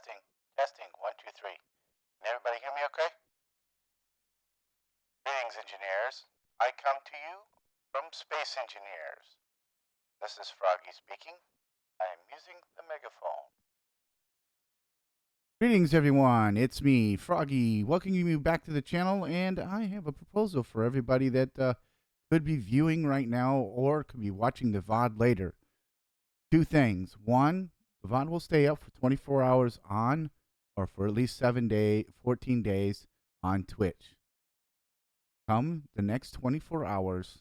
Testing, testing, 1, 2, 3. Can everybody hear me okay? Greetings, engineers. I come to you from Space Engineers. This is Froggy speaking. I am using the megaphone. Greetings, everyone. It's me, Froggy, welcoming you back to the channel, and I have a proposal for everybody that could be viewing right now or could be watching the VOD later. Two things. One, the VOD will stay up for 24 hours on, or for at least 14 days on Twitch. Come the next 24 hours,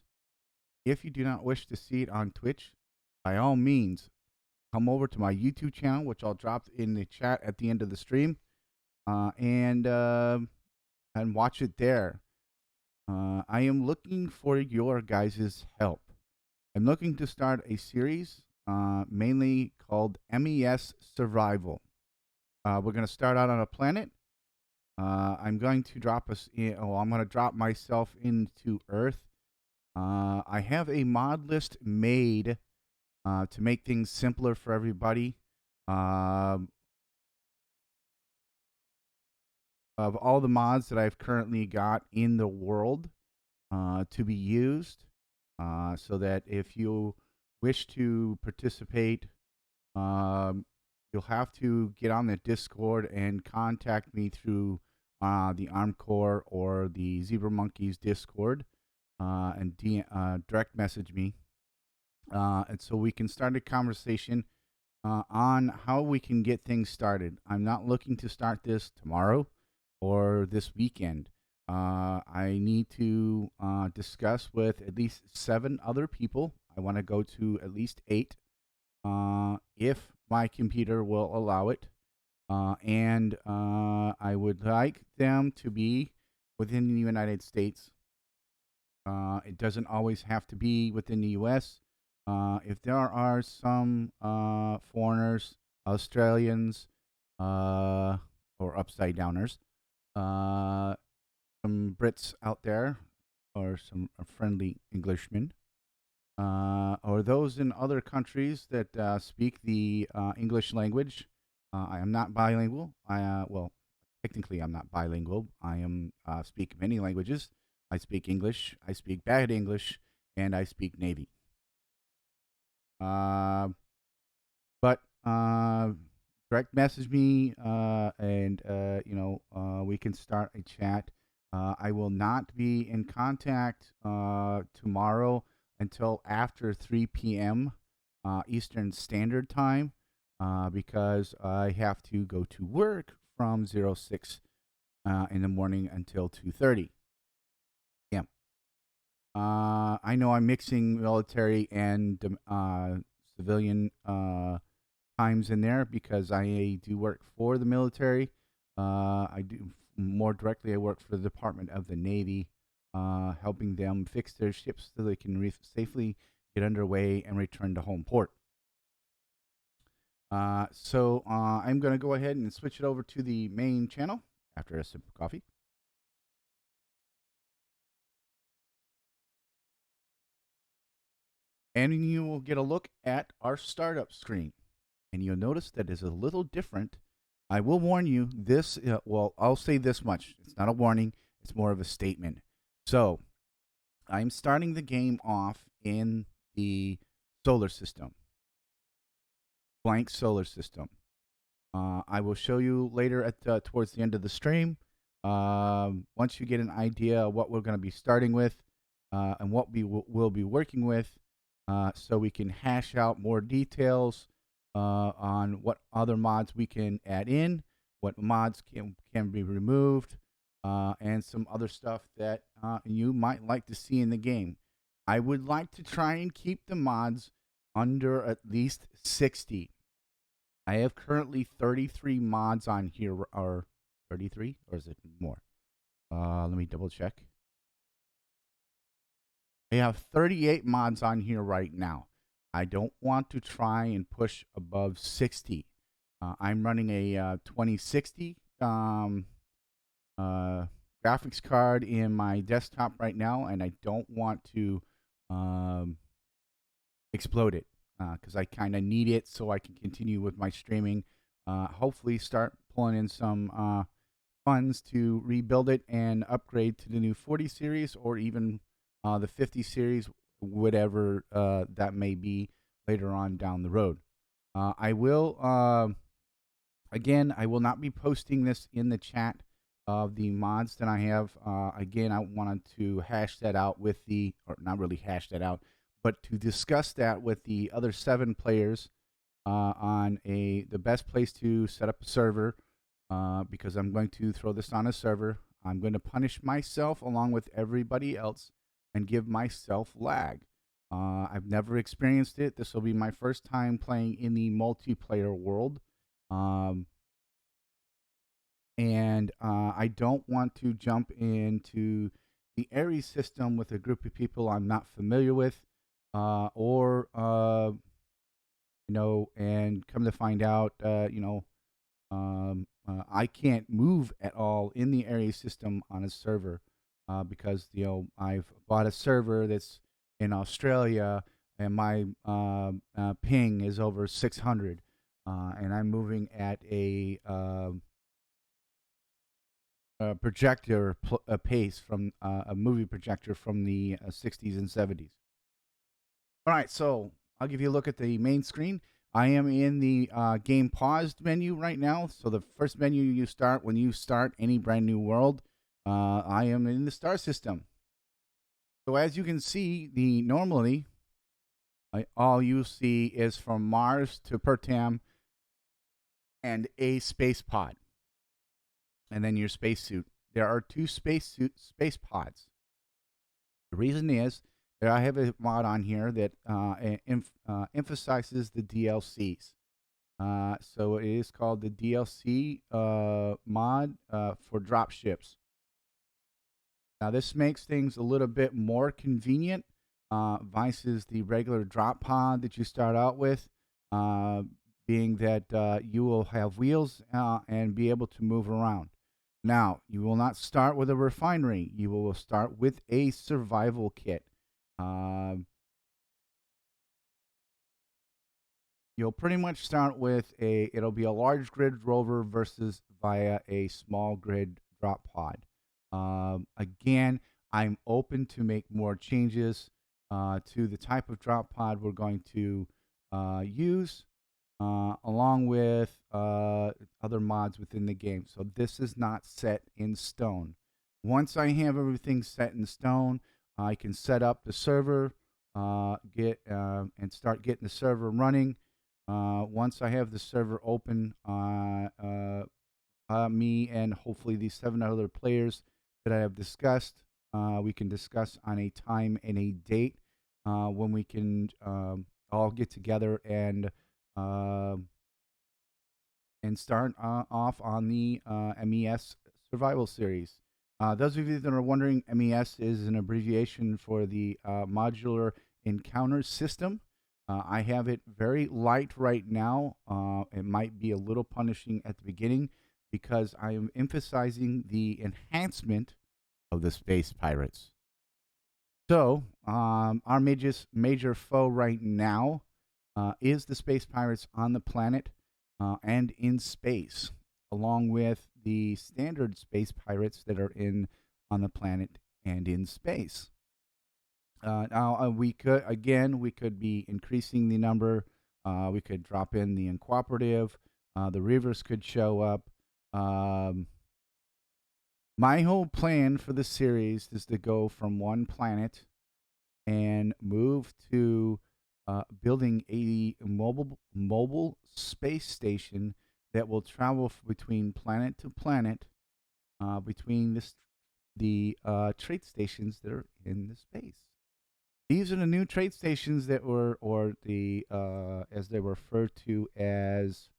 if you do not wish to see it on Twitch, by all means, come over to my YouTube channel, which I'll drop in the chat at the end of the stream. And watch it there. I am looking for your guys' help. I'm looking to start a series, mainly called MES Survival. We're going to start out on a planet. I'm going to drop us in. Oh, I'm going to drop myself into Earth. I have a mod list made to make things simpler for everybody. Of all the mods that I've currently got in the world to be used, so that if you wish to participate, you'll have to get on the Discord and contact me through the Armcore or the Zebra Monkeys Discord and direct message me. And so we can start a conversation on how we can get things started. I'm not looking to start this tomorrow or this weekend. I need to discuss with at least 7 other people. I want to go to at least 8 if my computer will allow it. And I would like them to be within the United States. It doesn't always have to be within the U.S. If there are some foreigners, Australians, or upside downers, some Brits out there, or some friendly Englishmen, or those in other countries that speak the English language. I am not bilingual. Well, technically, I'm not bilingual. I am speak many languages. I speak English. I speak bad English, and I speak Navy. But direct message me, and we can start a chat. I will not be in contact tomorrow until after 3 p.m. Eastern Standard Time, because I have to go to work from 06 in the morning until 2:30 p.m. I know I'm mixing military and civilian times in there because I do work for the military. I do more directly. I work for the Department of the Navy, helping them fix their ships so they can safely get underway and return to home port. So I'm going to go ahead and switch it over to the main channel after a sip of coffee. And you will get a look at our startup screen. And you'll notice that is a little different. I will warn you, this, well, I'll say this much. It's not a warning. It's more of a statement. So I'm starting the game off in the solar system. Blank solar system. I will show you later at towards the end of the stream. Once you get an idea of what we're going to be starting with and what we will be working with, so we can hash out more details on what other mods we can add in, what mods can be removed, and some other stuff that you might like to see in the game. I would like to try and keep the mods under at least 60. I have currently 33 mods on here, or 33, or is it more? Let me double check. I have 38 mods on here right now. I don't want to try and push above 60. I'm running a 2060 graphics card in my desktop right now, and I don't want to explode it because I kind of need it so I can continue with my streaming hopefully start pulling in some funds to rebuild it and upgrade to the new 40 series or even the 50 series, whatever that may be later on down the road. I will Again, I will not be posting this in the chat of the mods that I have. Again, I wanted to hash that out with or not really hash that out, but to discuss that with the other 7 players on the best place to set up a server, because I'm going to throw this on a server. I'm going to punish myself along with everybody else and give myself lag. I've never experienced it. This will be my first time playing in the multiplayer world. Um, and I don't want to jump into the Ares system with a group of people I'm not familiar with, or and come to find out, I can't move at all in the Ares system on a server because I've bought a server that's in Australia and my ping is over 600, and I'm moving at a projector pace from a movie projector from the 60s and 70s. All right, so I'll give you a look at the main screen. I am in the game paused menu right now. So the first menu you start when you start any brand new world, I am in the star system. So as you can see, normally all you see is from Mars to Pertam and a space pod, and then your spacesuit. There are 2 space pods. The reason is that I have a mod on here that emphasizes the DLCs. So it is called the DLC mod for drop ships. Now this makes things a little bit more convenient versus the regular drop pod that you start out with, being that you will have wheels and be able to move around. Now, you will not start with a refinery. You will start with a survival kit. Um, you'll pretty much start with it'll be a large grid rover versus via a small grid drop pod. Again, I'm open to make more changes to the type of drop pod we're going to use, along with other mods within the game. So this is not set in stone. Once I have everything set in stone, I can set up the server, get and start getting the server running. Once I have the server open, me and hopefully these 7 other players that I have discussed, we can discuss on a time and a date when we can all get together uh, and start off on the MES Survival series. Those of you that are wondering, MES is an abbreviation for the Modular Encounter System. I have it very light right now. It might be a little punishing at the beginning because I am emphasizing the enhancement of the space pirates. So, our major foe right now is the space pirates on the planet and in space, along with the standard space pirates that are on the planet and in space. Now, we could be increasing the number. We could drop in the uncooperative. The rivers could show up. My whole plan for the series is to go from one planet and move to building a mobile space station that will travel between planet to planet, between the trade stations that are in the space. These are the new trade stations that were, or the as they were referred to as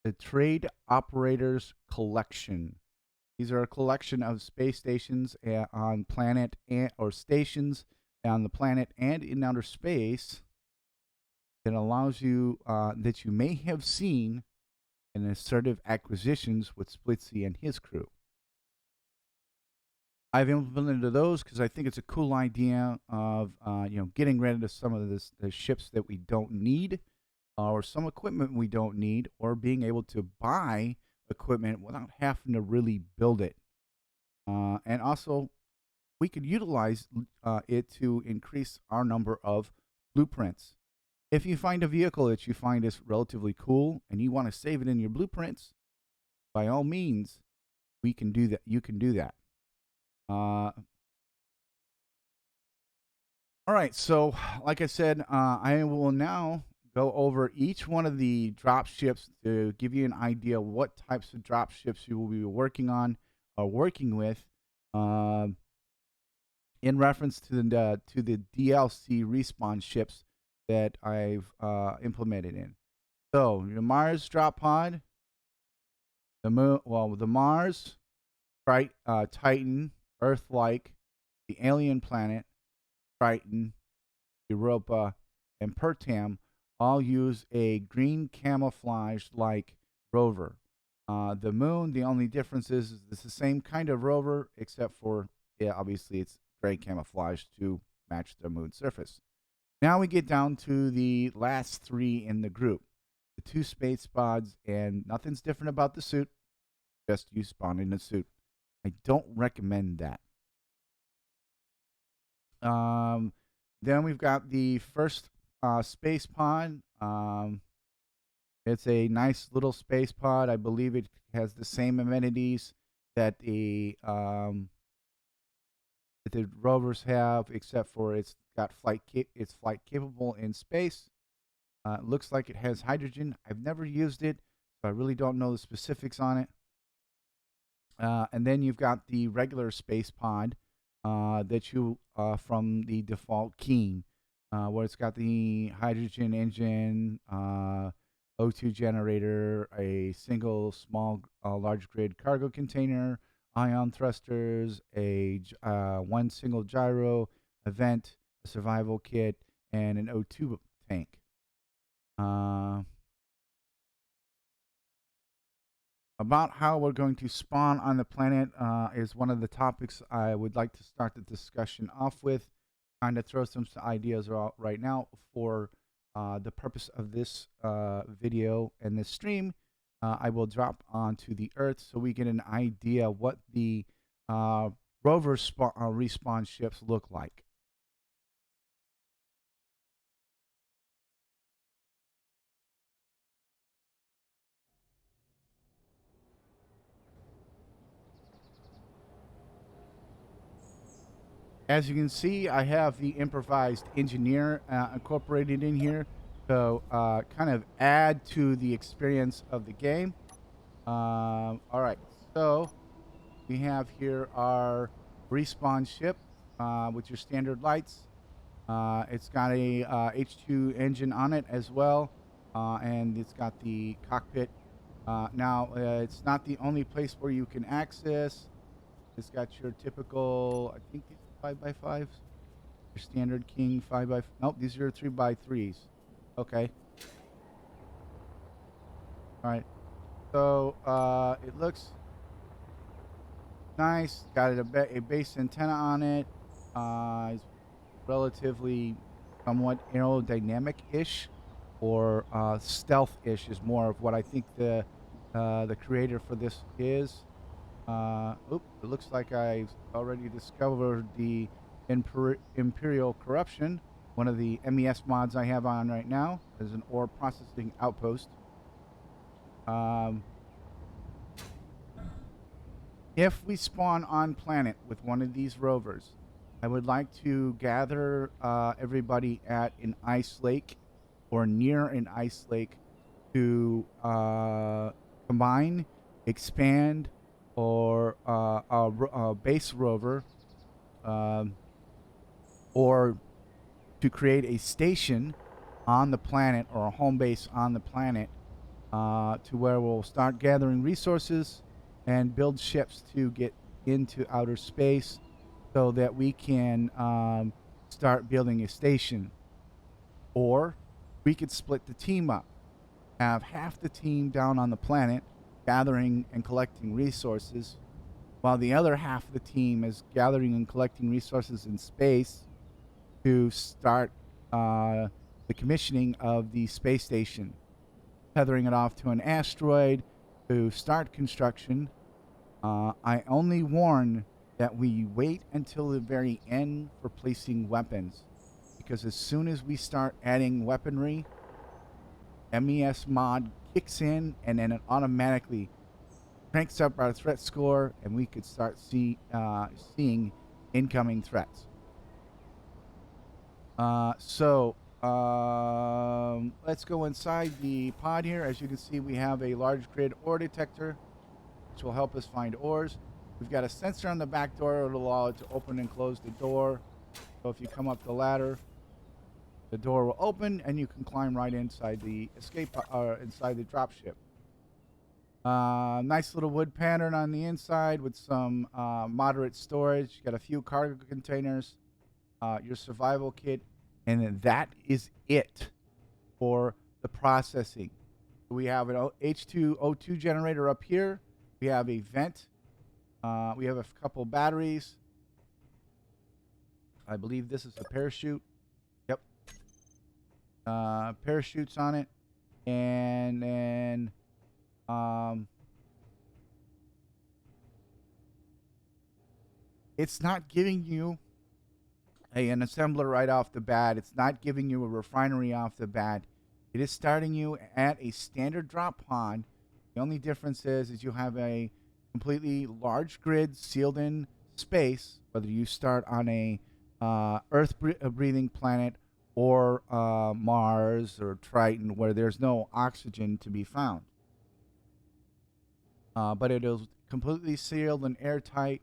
the Trade Operators Collection. These are a collection of space stations on planet or stations on the planet and in outer space that allows you that you may have seen in assertive acquisitions with Splitsy and his crew. I've implemented those because I think it's a cool idea of getting rid of some of the ships that we don't need, or some equipment we don't need, or being able to buy equipment without having to really build it. And also, we could utilize it to increase our number of blueprints. If you find a vehicle that you find is relatively cool and you want to save it in your blueprints, by all means, we can do that. You can do that. Uh, all right. So, like I said, I will now go over each one of the drop ships to give you an idea what types of drop ships you will be working on or working with. Um, in reference to the DLC respawn ships that I've implemented in. So the Mars drop pod, the moon, well, the Mars, Titan, Earth-like, the alien planet, Triton, Europa, and Pertam all use a green camouflage like rover. The moon, the only difference is it's the same kind of rover, except for, yeah, obviously it's gray camouflage to match the moon's surface. Now we get down to the last three in the group, the two space pods, and nothing's different about the suit, just you spawn in a suit. I don't recommend that. Um, then we've got the first space pod. It's a nice little space pod. I believe it has the same amenities that the rovers have, except for it's got it's flight capable in space. It looks like it has hydrogen. I've never used it, so I really don't know the specifics on it. And then you've got the regular space pod that you from the default Keen, where it's got the hydrogen engine, O2 generator, a single small large grid cargo container, ion thrusters, one single gyro, a vent, a survival kit, and an O2 tank. About how we're going to spawn on the planet is one of the topics I would like to start the discussion off with. Kind of throw some ideas out right now for the purpose of this video and this stream. I will drop onto the Earth so we get an idea what the rover respawn ships look like. As you can see, I have the improvised engineer incorporated in here to kind of add to the experience of the game. All right, so we have here our respawn ship with your standard lights. It's got a H2 engine on it as well, and it's got the cockpit. Now, it's not the only place where you can access. It's got your typical, I think these are 5x5s. Your standard King 5x. Nope, these are 3x3s. Okay. All right. So it looks nice. Got a base antenna on it. It's relatively somewhat aerodynamic-ish, or stealth-ish is more of what I think the creator for this is. It looks like I've already discovered the Imperial Corruption, one of the MES mods I have on right now, as an ore processing outpost. If we spawn on planet with one of these rovers, I would like to gather everybody at an ice lake or near an ice lake to combine, expand, or a base rover, or to create a station on the planet or a home base on the planet, to where we'll start gathering resources and build ships to get into outer space so that we can start building a station. Or we could split the team up, have half the team down on the planet gathering and collecting resources, while the other half of the team is gathering and collecting resources in space to start the commissioning of the space station, tethering it off to an asteroid to start construction. I only warn that we wait until the very end for placing weapons, because as soon as we start adding weaponry, MES mod kicks in and then it automatically cranks up our threat score, and we could start seeing incoming threats. Let's go inside the pod here. As you can see, we have a large grid ore detector, which will help us find ores. We've got a sensor on the back door. It'll allow it to open and close the door. So if you come up the ladder, the door will open and you can climb right inside the inside the dropship. Nice little wood pattern on the inside with some moderate storage. You got a few cargo containers, your survival kit, and that is it for the processing. We have an H2O2 generator up here. We have a vent. We have a couple batteries. I believe this is a parachute. Yep. Parachutes on it. And then it's not giving you an assembler right off the bat. It's not giving you a refinery off the bat. It is starting you at a standard drop pod. The only difference is you have a completely large grid sealed in space, whether you start on a Earth-breathing planet or Mars or Triton, where there's no oxygen to be found. But it is completely sealed and airtight.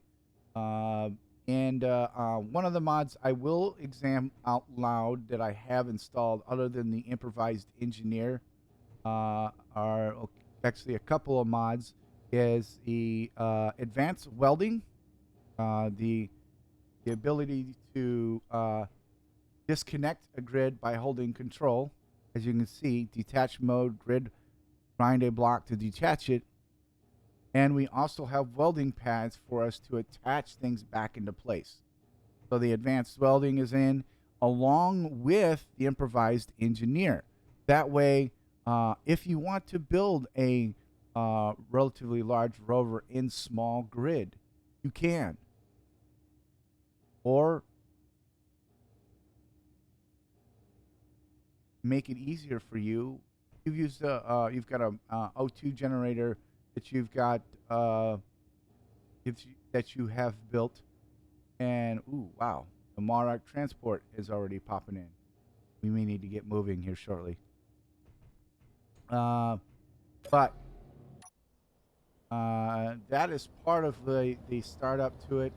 And one of the mods I will examine out loud that I have installed, other than the improvised engineer, are actually a couple of mods, is the advanced welding, the ability to disconnect a grid by holding control. As you can see, detach mode, grid, grind a block to detach it. And we also have welding pads for us to attach things back into place. So the advanced welding is in, along with the improvised engineer. That way, if you want to build a relatively large rover in small grid, you can. Or make it easier for you. You've got a O2 generator that you've got that you have built, and ooh, wow, the Monarch transport is already popping in. We may need to get moving here shortly. But that is part of the startup to it.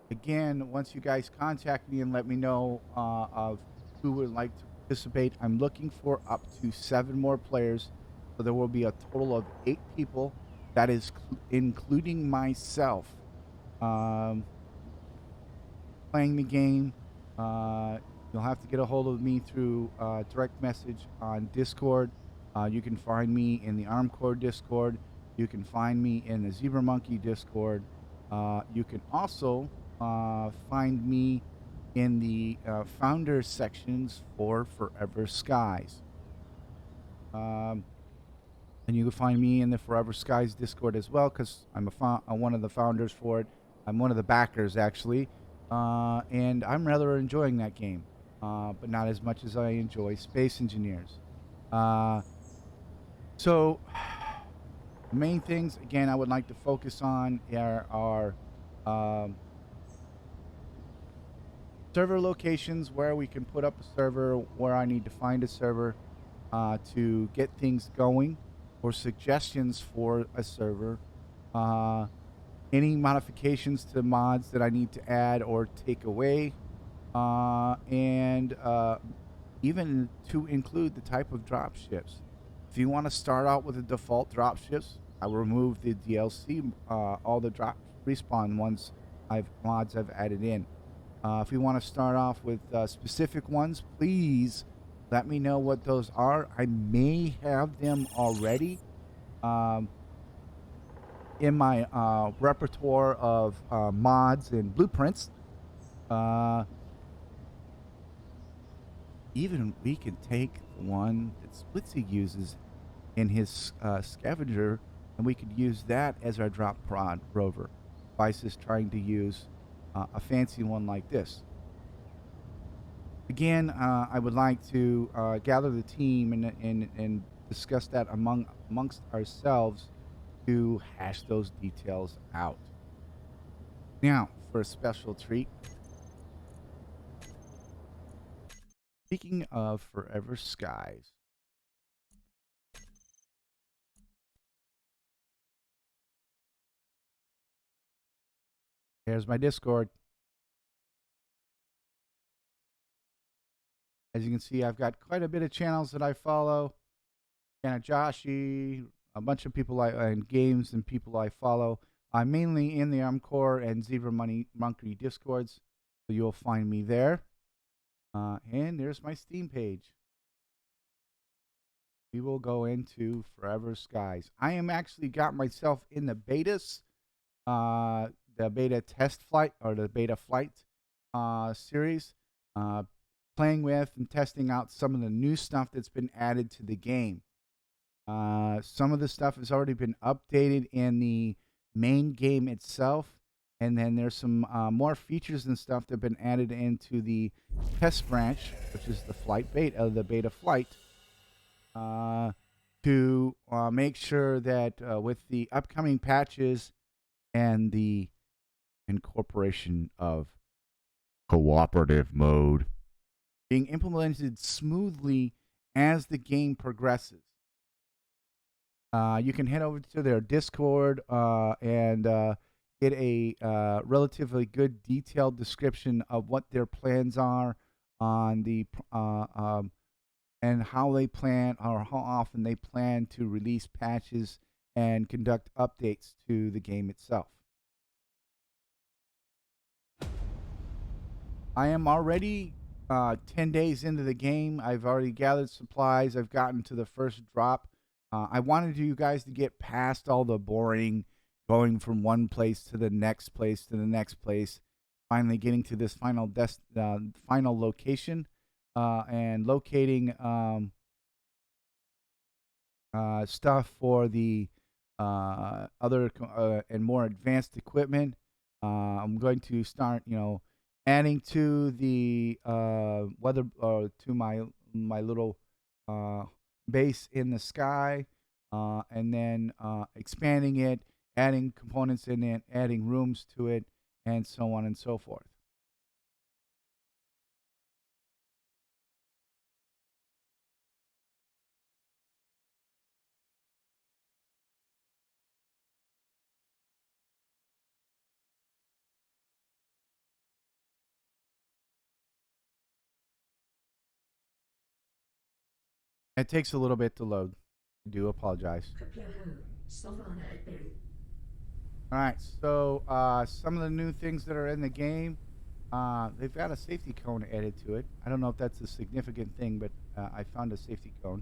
Again, once you guys contact me and let me know of who would like to participate, I'm looking for up to 7 more players. So there will be a total of 8 people. That is including myself playing the game. You'll have to get a hold of me through direct message on Discord. You can find me in the Armcore Discord. You can find me in the Zebra Monkey Discord. You can also find me in the Founders sections for Forever Skies. And you can find me in the Forever Skies Discord as well, because I'm one of the founders for it. I'm one of the backers, actually. And I'm rather enjoying that game, but not as much as I enjoy Space Engineers. So, the main things, again, I would like to focus on are server locations, where we can put up a server, where I need to find a server to get things going, or suggestions for a server, any modifications to mods that I need to add or take away, and even to include the type of dropships. If you want to start out with the default dropships, I will remove the DLC, all the drop respawn mods I've added in. If you want to start off with specific ones, please let me know what those are. I may have them already. in my repertoire of mods and blueprints. Uh, Even we can take the one that Splitsy uses in his scavenger, and we could use that as our drop prod rover. Vice trying to use a fancy one like this. Again, I would like to gather the team and discuss that amongst ourselves to hash those details out. Now, for a special treat, speaking of Forever Skies, here's my Discord. As you can see, I've got quite a bit of channels that I follow. Joshi, a bunch of people and games and people I follow. I'm mainly in the Armcore and Zebra Monkey Discords, so you'll find me there. And there's my Steam page. We will go into Forever Skies. I am actually got myself in the betas, the beta test flight or the beta flight series, playing with and testing out some of the new stuff that's been added to the game. Some of the stuff has already been updated in the main game itself, and then there's some more features and stuff that have been added into the test branch, which is the flight beta, the beta flight, to make sure that with the upcoming patches and the incorporation of cooperative mode being implemented smoothly as the game progresses. You can head over to their Discord and get a relatively good detailed description of what their plans are on the and how they plan or how often they plan to release patches and conduct updates to the game itself. I am already 10 days into the game. I've already gathered supplies. I've gotten to the first drop. I wanted you guys to get past all the boring going from one place to the next place to the next place, finally getting to this final location and locating stuff for the other and more advanced equipment. I'm going to start, adding to the weather to my little base in the sky, and then expanding it, adding components in it, adding rooms to it, and so on and so forth. It takes a little bit to load. I do apologize. All right, so some of the new things that are in the game, they've got a safety cone added to it. I don't know if that's a significant thing, but I found a safety cone.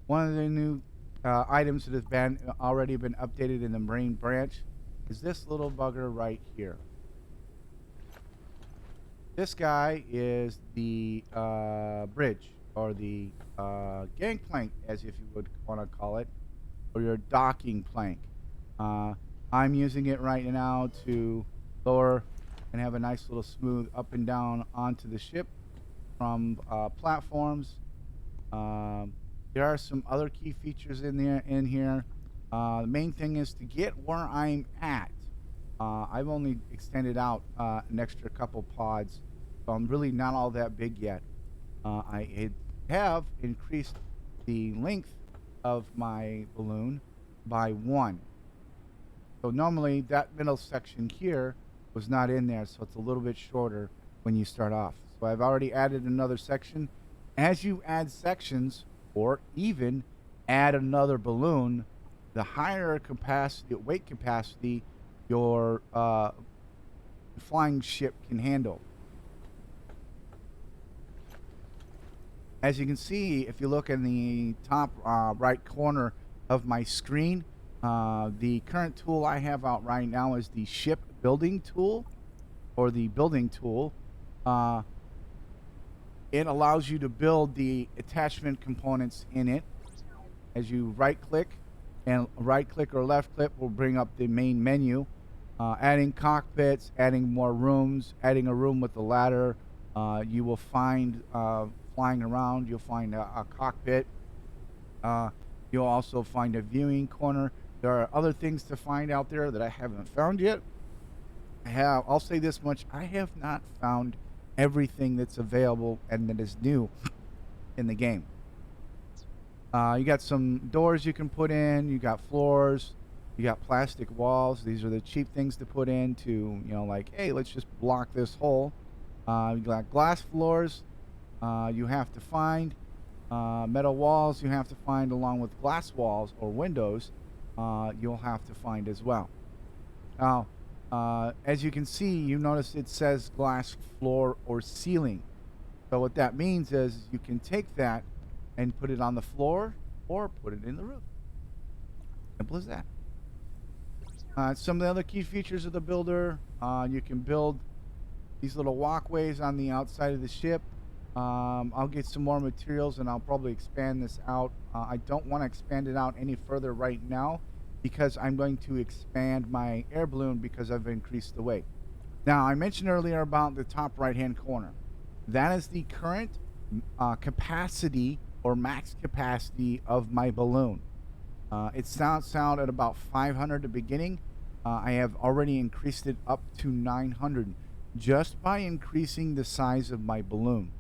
One of the new items that has been already been updated in the Marine branch is this little bugger right here. This guy is the bridge or the gangplank, as if you would want to call it, or your docking plank. I'm using it right now to lower and have a nice little smooth up and down onto the ship from platforms. There are some other key features in here. The main thing is to get where I'm at. I've only extended out an extra couple pods, so I'm really not all that big yet. I have increased the length of my balloon by 1. So normally that middle section here was not in there, so it's a little bit shorter when you start off. So I've already added another section. As you add sections, or even add another balloon, the higher capacity, weight capacity, your flying ship can handle. As you can see, if you look in the top right corner of my screen, The current tool I have out right now is the ship building tool, or the building tool. Uh, it allows you to build the attachment components in it. As you right click, and right click or left click will bring up the main menu. Adding cockpits, adding more rooms, adding a room with a ladder. You will find flying around, you'll find a cockpit. Uh, you'll also find a viewing corner. There are other things to find out there that I haven't found yet. I'll say this much: I have not found everything that's available and that is new in the game. You got some doors you can put in. You got floors. You got plastic walls. These are the cheap things to put in to, like, hey, let's just block this hole. You got glass floors. You have to find metal walls. You have to find, along with glass walls or windows. You'll have to find as well. Now, as you can see, you notice it says glass floor or ceiling. So what that means is you can take that and put it on the floor or put it in the roof. Simple as that. Some of the other key features of the builder, you can build these little walkways on the outside of the ship. I'll get some more materials and I'll probably expand this out. I don't want to expand it out any further right now because I'm going to expand my air balloon because I've increased the weight. Now, I mentioned earlier about the top right hand corner. That is the current capacity or max capacity of my balloon. It starts out at about 500 at the beginning. I have already increased it up to 900 just by increasing the size of my balloon.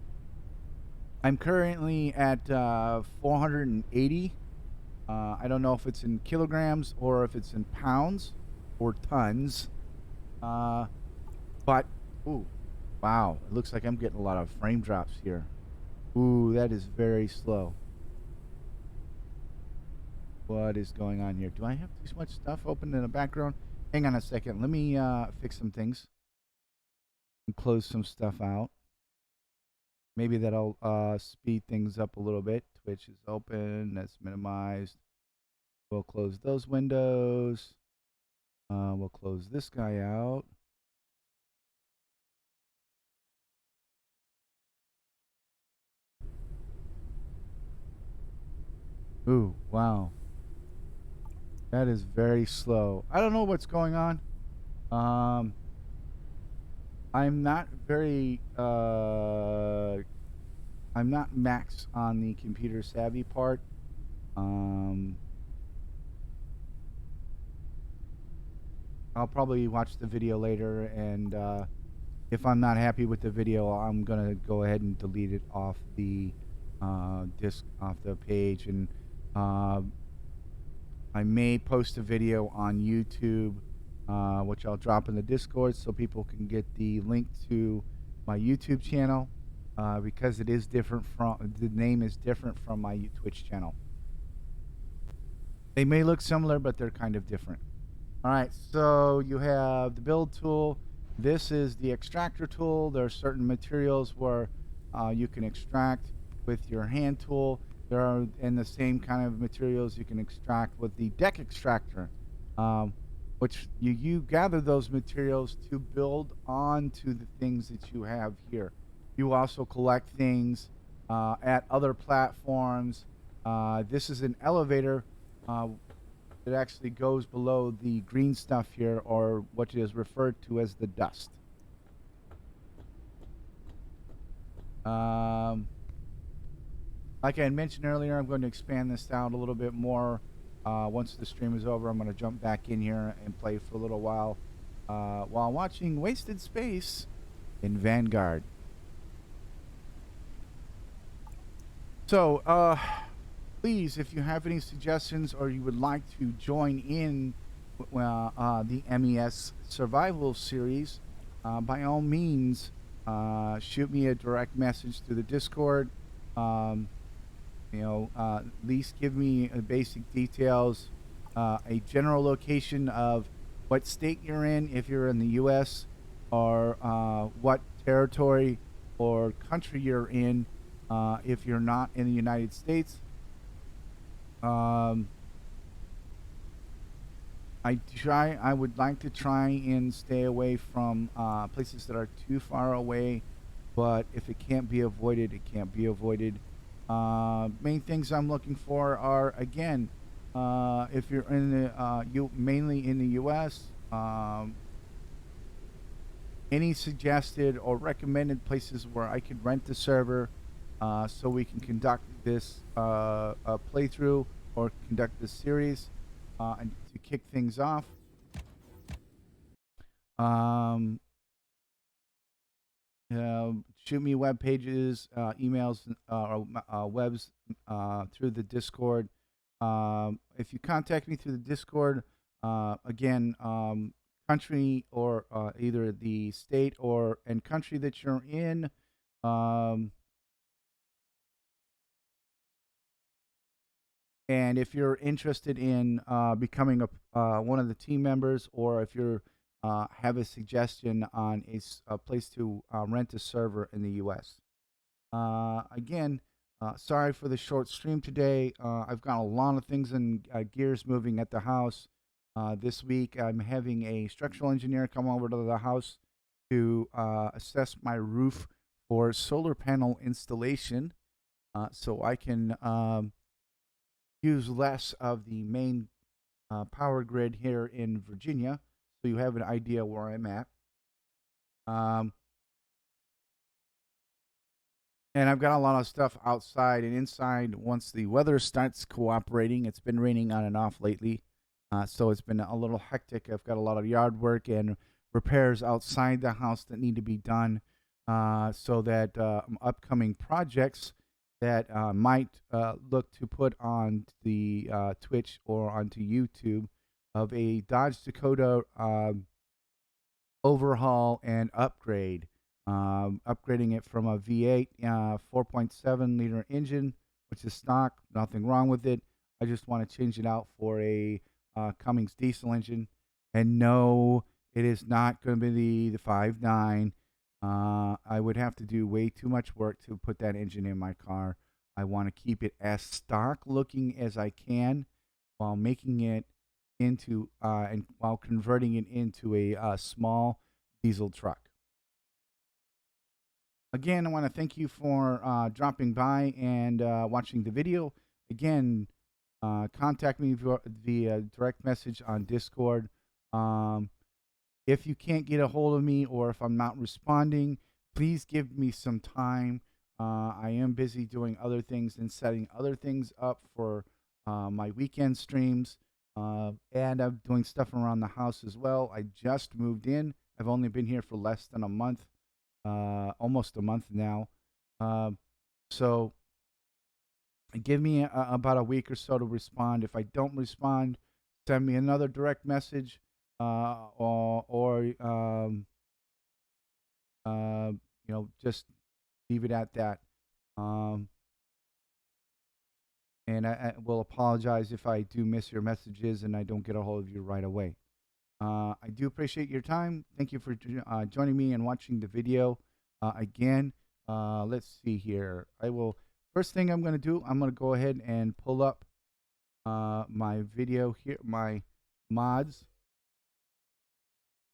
I'm currently at 480. I don't know if it's in kilograms or if it's in pounds or tons. But, ooh, wow, it looks like I'm getting a lot of frame drops here. Ooh, that is very slow. What is going on here? Do I have too much stuff open in the background? Hang on a second. Let me fix some things and close some stuff out. Maybe that'll speed things up a little bit. Twitch is open. That's minimized. We'll close those windows. We'll close this guy out. Ooh, wow. That is very slow. I don't know what's going on. I'm not very I'm not max on the computer savvy part. I'll probably watch the video later, and if I'm not happy with the video, I'm gonna go ahead and delete it off the disk, off the page, and I may post a video on YouTube, which I'll drop in the Discord so people can get the link to my YouTube channel, because it is different from, the name is different from my Twitch channel. They may look similar, but they're kind of different. All right, so you have the build tool. This is the extractor tool. There are certain materials where you can extract with your hand tool. There are, in the same kind of materials, you can extract with the deck extractor, which you gather those materials to build onto the things that you have here. You also collect things at other platforms. This is an elevator that actually goes below the green stuff here, or what is referred to as the dust. Like I had mentioned earlier, I'm going to expand this out a little bit more. Once the stream is over, I'm going to jump back in here and play for a little while watching Wasted Space in Vanguard. So, please, if you have any suggestions or you would like to join in the MES Survival series, by all means, shoot me a direct message through the Discord. At least give me basic details, a general location of what state you're in if you're in the U.S., or what territory or country you're in if you're not in the United States. I would like to try and stay away from places that are too far away, but if it can't be avoided, it can't be avoided. Main things I'm looking for are, again, if you're in the you mainly in the U.S., any suggested or recommended places where I could rent the server, so we can conduct this playthrough or conduct this series, and to kick things off. Um, Shoot me web pages, emails, or webs through the Discord. If you contact me through the Discord, again, country or either the state or and country that you're in. Um, and if you're interested in becoming one of the team members, or if you're have a suggestion on a place to rent a server in the U.S. Again, sorry for the short stream today. I've got a lot of things and gears moving at the house. This week, I'm having a structural engineer come over to the house to assess my roof for solar panel installation, so I can use less of the main power grid here in Virginia, so you have an idea where I'm at. Um, and I've got a lot of stuff outside and inside once the weather starts cooperating. It's been raining on and off lately, so it's been a little hectic. I've got a lot of yard work and repairs outside the house that need to be done, so that upcoming projects that might look to put on the Twitch or onto YouTube of a Dodge Dakota overhaul and upgrade. Upgrading it from a V8 4.7 liter engine, which is stock, nothing wrong with it. I just want to change it out for a Cummins diesel engine. And no, it is not going to be the 5.9. I would have to do way too much work to put that engine in my car. I want to keep it as stock looking as I can while making it into and while converting it into a small diesel truck. Again, I want to thank you for dropping by and watching the video. Again, contact me via direct message on Discord. Um, if you can't get a hold of me, or if I'm not responding, please give me some time. I am busy doing other things and setting other things up for my weekend streams. And I'm doing stuff around the house as well. I just moved in. I've only been here for less than a month, almost a month now. Um, so give me about a week or so to respond. If I don't respond, send me another direct message, or uh, just leave it at that. Um, and I will apologize if I do miss your messages and I don't get a hold of you right away. I do appreciate your time. Thank you for joining me and watching the video. Again, let's see here. First thing I'm going to do, I'm going to go ahead and pull up my video here, my mods.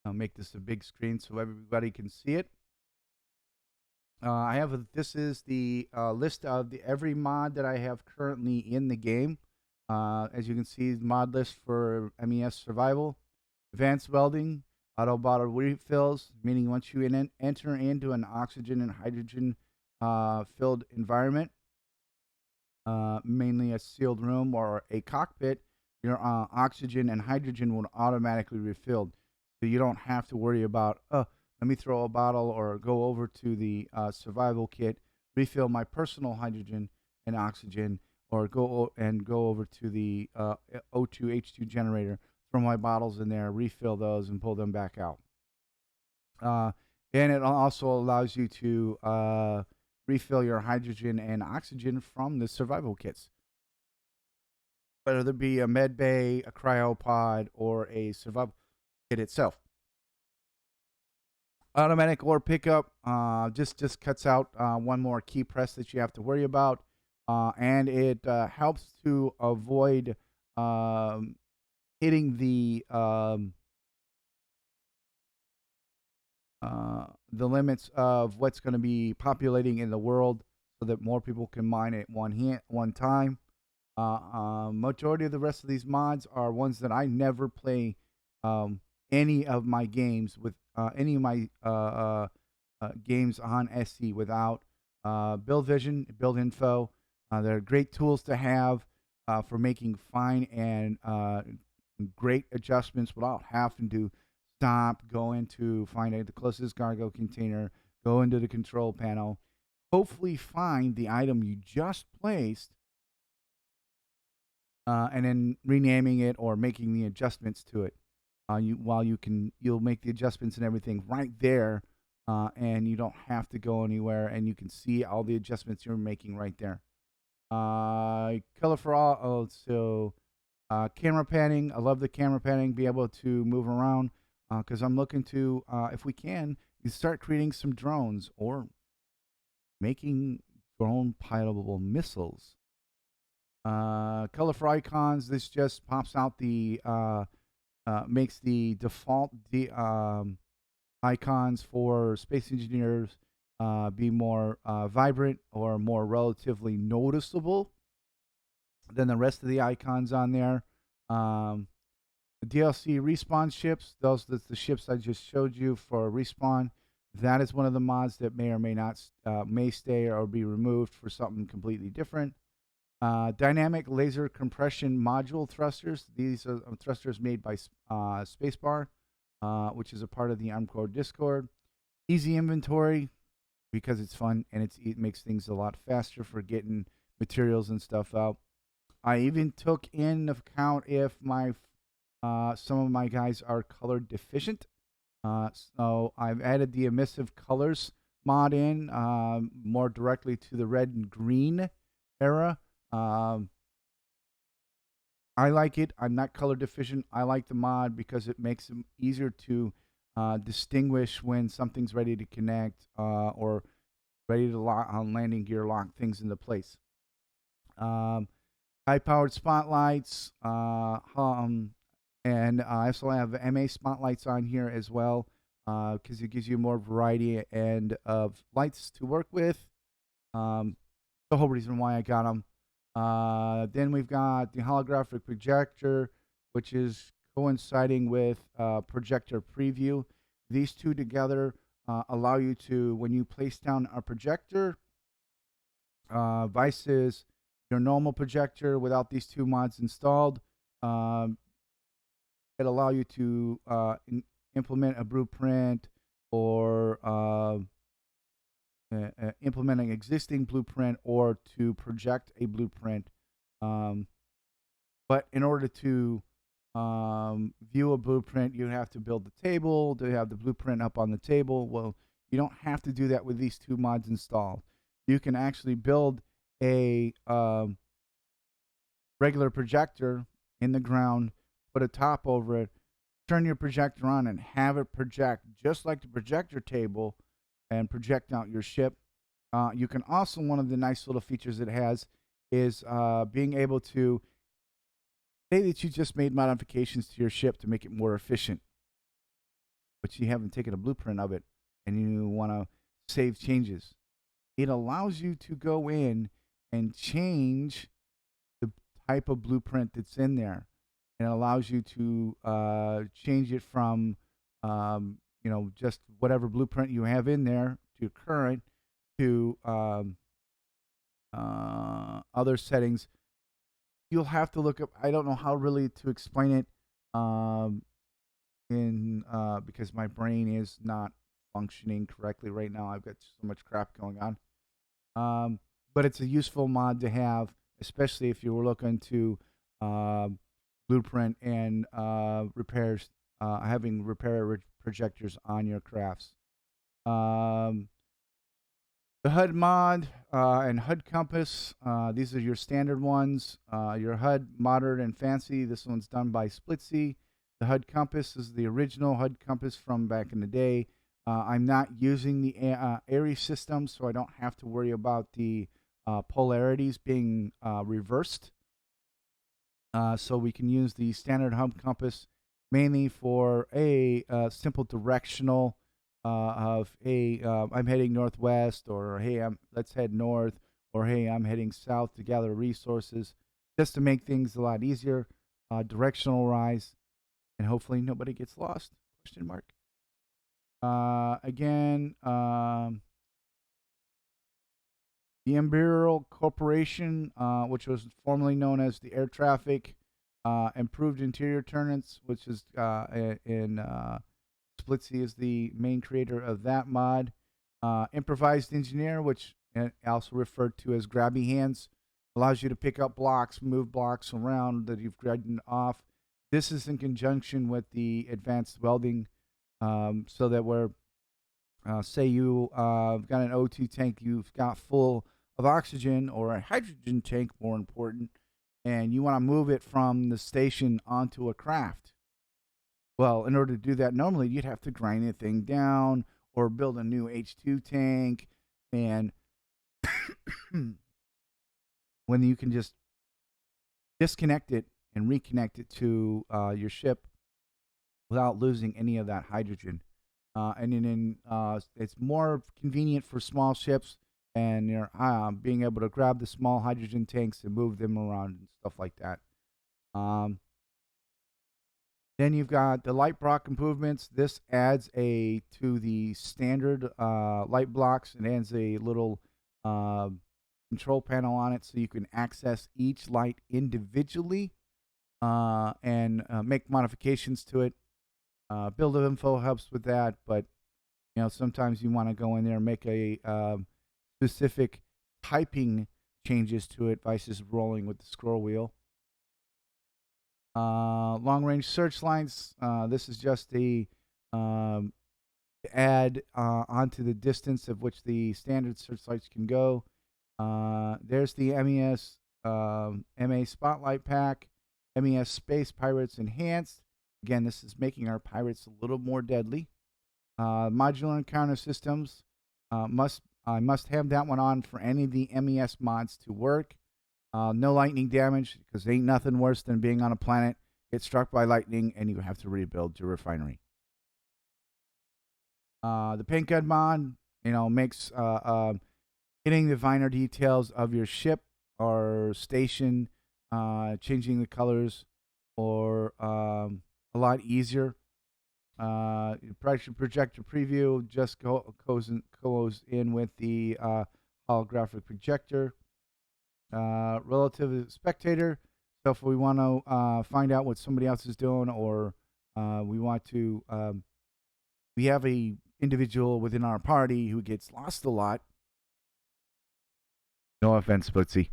I'll make this a big screen so everybody can see it. This is the list of every mod that I have currently in the game. As you can see, mod list for MES Survival, advanced welding, auto bottle refills, meaning once you enter into an oxygen and hydrogen filled environment, mainly a sealed room or a cockpit, your oxygen and hydrogen will automatically refill. So you don't have to worry about, let me throw a bottle or go over to the survival kit, refill my personal hydrogen and oxygen, or go over to the O2 H2 generator, throw my bottles in there, refill those, and pull them back out. And it also allows you to refill your hydrogen and oxygen from the survival kits, whether it be a med bay, a cryopod, or a survival kit itself. Automatic ore pickup just cuts out one more key press that you have to worry about, and it helps to avoid hitting the limits of what's going to be populating in the world, so that more people can mine at one time. Majority of the rest of these mods are ones that I never play um, any of my games with any of my games on SC without build vision, build info. They're great tools to have for making fine and great adjustments without having to stop, go into find the closest cargo container, go into the control panel, hopefully find the item you just placed, and then renaming it or making the adjustments to it. You'll make the adjustments and everything right there, and you don't have to go anywhere, and you can see all the adjustments you're making right there. Color for all. Oh, so camera panning. I love the camera panning. Be able to move around because I'm looking to, if we can, you start creating some drones or making drone pilotable missiles. Color for icons. This just pops out makes the default icons for Space Engineers be more vibrant or more relatively noticeable than the rest of the icons on there. The DLC respawn ships, that's the ships I just showed you for respawn. That is one of the mods that may or may not may stay or be removed for something completely different. Dynamic laser compression module thrusters. These are thrusters made by Spacebar, which is a part of the Armcore Discord. Easy inventory because it's fun and it makes things a lot faster for getting materials and stuff out. I even took in account if my some of my guys are color deficient. So I've added the emissive colors mod in more directly to the red and green era. Um, I like it. I'm not color deficient. I like the mod because it makes it easier to distinguish when something's ready to connect or ready to lock on landing gear, lock things into place. Um, High-powered spotlights, and I also have MA spotlights on here as well because it gives you more variety and of lights to work with. The whole reason why I got them. Then we've got the holographic projector, which is coinciding with projector preview. These two together allow you to, when you place down a projector, versus your normal projector without these two mods installed, um, it allow you to implement a blueprint or implement an existing blueprint or to project a blueprint. Um, but in order to view a blueprint, you have to build the table to have the blueprint up on the table. Well, you don't have to do that with these two mods installed. You can actually build a regular projector in the ground, put a top over it, turn your projector on, and have it project just like the projector table and project out your ship. You can also, one of the nice little features it has is being able to say that you just made modifications to your ship to make it more efficient, but you haven't taken a blueprint of it and you want to save changes. It allows you to go in and change the type of blueprint that's in there. And it allows you to change it from, just whatever blueprint you have in there to current to other settings. You'll have to look up. I don't know how really to explain it, in because my brain is not functioning correctly right now. I've got so much crap going on. But it's a useful mod to have, especially if you were looking to blueprint and repairs, having repair projectors on your crafts. Um, the HUD mod and HUD compass, these are your standard ones. Your HUD modern and fancy. This one's done by Splitsy. The HUD compass is the original HUD compass from back in the day. I'm not using the Aries system, so I don't have to worry about the polarities being reversed. So we can use the standard hub compass mainly for a simple directional of hey, I'm heading northwest, or hey, let's head north, or hey, I'm heading south to gather resources, just to make things a lot easier. Directional rise, and hopefully nobody gets lost. Question mark. Again, the Imperial Corporation, which was formerly known as the Air Traffic Improved Interior Turrets, which is in Splitsy, is the main creator of that mod. Improvised Engineer, which also referred to as Grabby Hands, allows you to pick up blocks, move blocks around that you've grabbed off. This is in conjunction with the Advanced Welding, so that we're say you got an O2 tank you've got full of oxygen, or a hydrogen tank, more important, and you want to move it from the station onto a craft. Well, in order to do that, normally you'd have to grind the thing down or build a new H2 tank. And when you can just disconnect it and reconnect it to your ship without losing any of that hydrogen. And then it's more convenient for small ships, and you're being able to grab the small hydrogen tanks and move them around and stuff like that. Um, then you've got the light block improvements. This adds a to the standard light blocks, and adds a little uh, control panel on it, so you can access each light individually and make modifications to it. Build info helps with that, but sometimes you want to go in there and make a specific typing changes to it versus rolling with the scroll wheel. Long range searchlights. This is just the um, add onto the distance of which the standard searchlights can go. There's the MES MA Spotlight Pack, MES Space Pirates Enhanced. Again, this is making our pirates a little more deadly. Modular encounter systems. I must have that one on for any of the MES mods to work. No lightning damage, because ain't nothing worse than being on a planet, get struck by lightning, and you have to rebuild your refinery. The paint gun mod, makes hitting the finer details of your ship or station, changing the colors, or a lot easier. Projector preview just goes in with the holographic projector. Relative spectator. So if we want to find out what somebody else is doing, or we want to, we have a individual within our party who gets lost a lot. No offense, Footsie.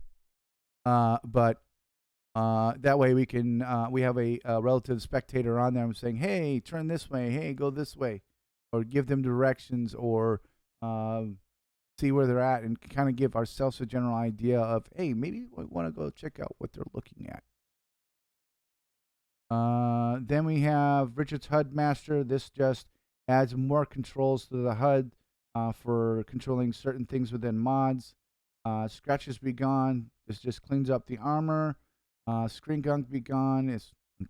But that way we have a relative spectator on there saying, hey, turn this way, hey, go this way, or give them directions, or see where they're at, and kind of give ourselves a general idea of, hey, maybe we want to go check out what they're looking at. Then we have Richard's HUD Master. This just adds more controls to the HUD for controlling certain things within mods. Scratches be gone. This just cleans up the armor. Screen gunk be gone. It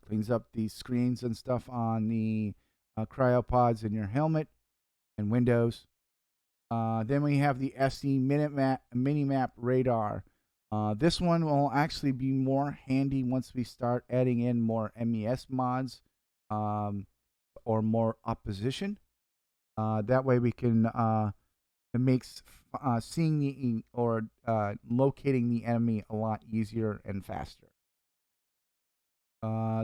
cleans up the screens and stuff on the cryopods in your helmet and windows. Then we have the SE Minimap Radar. This one will actually be more handy once we start adding in more MES mods or more opposition. That way we can it makes seeing the or locating the enemy a lot easier and faster.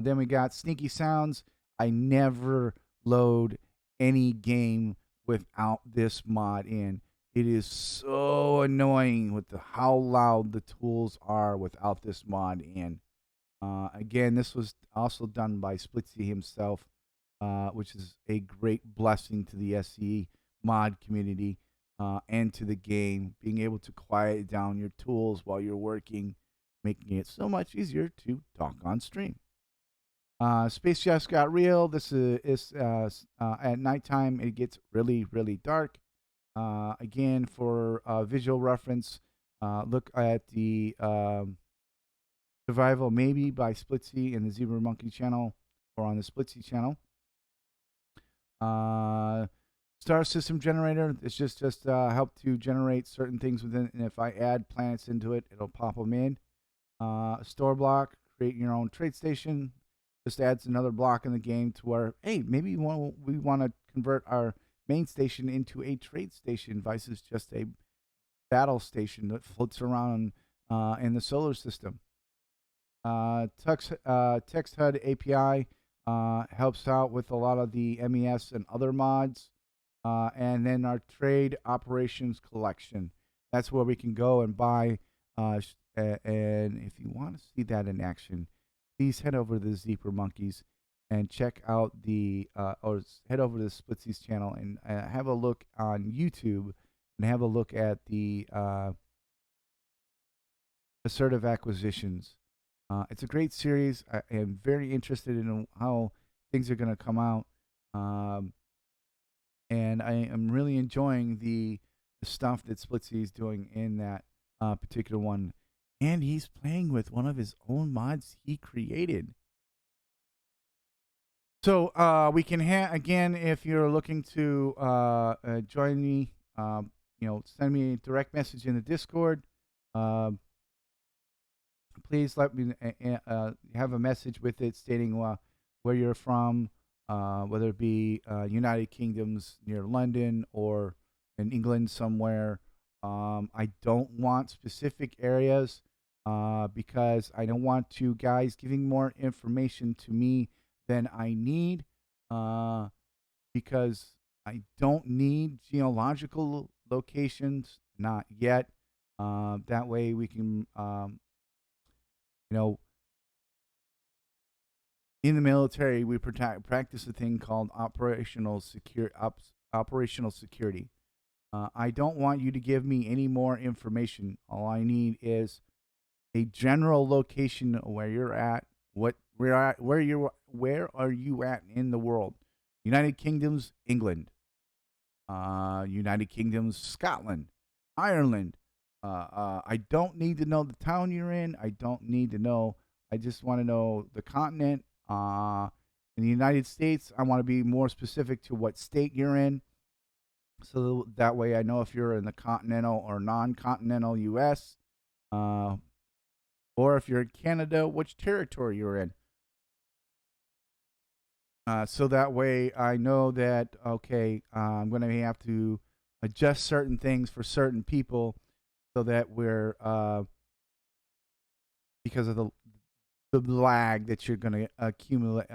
Then we got Sneaky Sounds. I never load any game without this mod in. It is so annoying with how loud the tools are without this mod in. Again, this was also done by Splitsy himself, which is a great blessing to the SE mod community and to the game, being able to quiet down your tools while you're working, making it so much easier to talk on stream. Space just got real. This is at nighttime. It gets really, really dark. Again, for visual reference, look at the Survival, maybe by Splitsy in the Zebra Monkey channel or on the Splitsy channel. Star System Generator, it's just help to generate certain things within, and if I add planets into it, it'll pop them in. Store block, create your own trade station. Just adds another block in the game to where, hey, maybe we want to convert our main station into a trade station versus just a battle station that floats around in the solar system. Text HUD API helps out with a lot of the MES and other mods. And then our trade operations collection. That's where we can go and buy. And if you want to see that in action, please head over to the Zebra Monkeys and check out or head over to the Splitsy's channel and have a look on YouTube and have a look at the assertive acquisitions. It's a great series. I am very interested in how things are going to come out. And I am really enjoying the stuff that Splitsy is doing in that particular one. And he's playing with one of his own mods he created. So we can again, if you're looking to join me, send me a direct message in the Discord. Please let me have a message with it stating where you're from, whether it be United Kingdoms near London or in England somewhere. I don't want specific areas because I don't want you guys giving more information to me than I need because I don't need geological locations, not yet. That way we can, in the military, we practice a thing called operational security. I don't want you to give me any more information. All I need is a general location where you're at, where are you at in the world? United Kingdom's England, United Kingdom's Scotland, Ireland. I don't need to know the town you're in. I don't need to know. I just want to know the continent. In the United States, I want to be more specific to what state you're in, so that way I know if you're in the continental or non-continental U.S. Or if you're in Canada, which territory you're in. So that way I know that, okay, I'm going to have to adjust certain things for certain people so that we're, because of the lag that you're going to accumulate,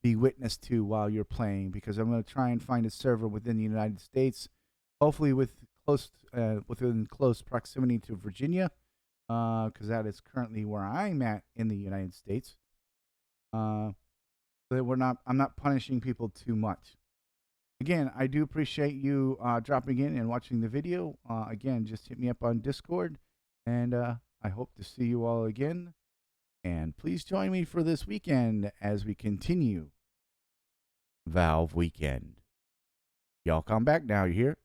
be witness to while you're playing. Because I'm going to try and find a server within the United States, hopefully within close proximity to Virginia, because that is currently where I'm at in the United States. So that I'm not punishing people too much. Again, I do appreciate you dropping in and watching the video. Again, just hit me up on Discord, and I hope to see you all again. And please join me for this weekend as we continue Valve Weekend. Y'all come back now, you hear?